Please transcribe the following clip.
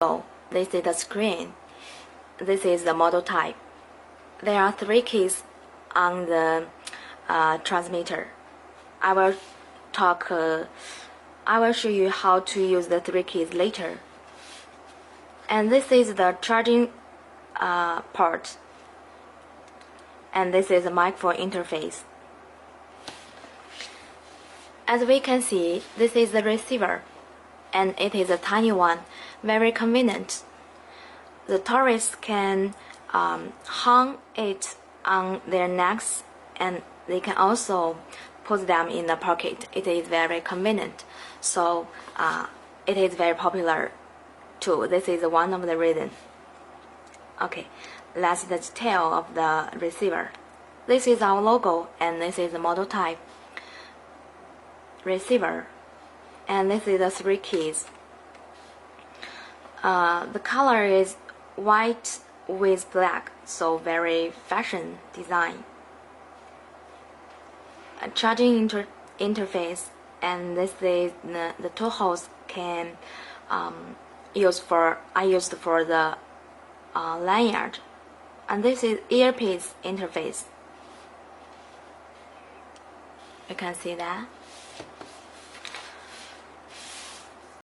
So this is the screen. This is the model type. There are 3 keys on the transmitter. I will show you how to use the 3 keys later. And this is the charging port. And this is the microphone interface. As we can see, this is the receiver, and it is a tiny one, very convenient. The tourists can hang it on their necks, and they can also put them in the pocket. It is very convenient, so it is very popular too. This is one of the reasons. Okay, that's the detail of the receiver. This is our logo, and this is the model type. Receiver, and this is the 3 keys. The color is white with black, so very fashion design. A charging interface, and this is the 2 holes can I used for the lanyard, and this is earpiece interface. You can see that.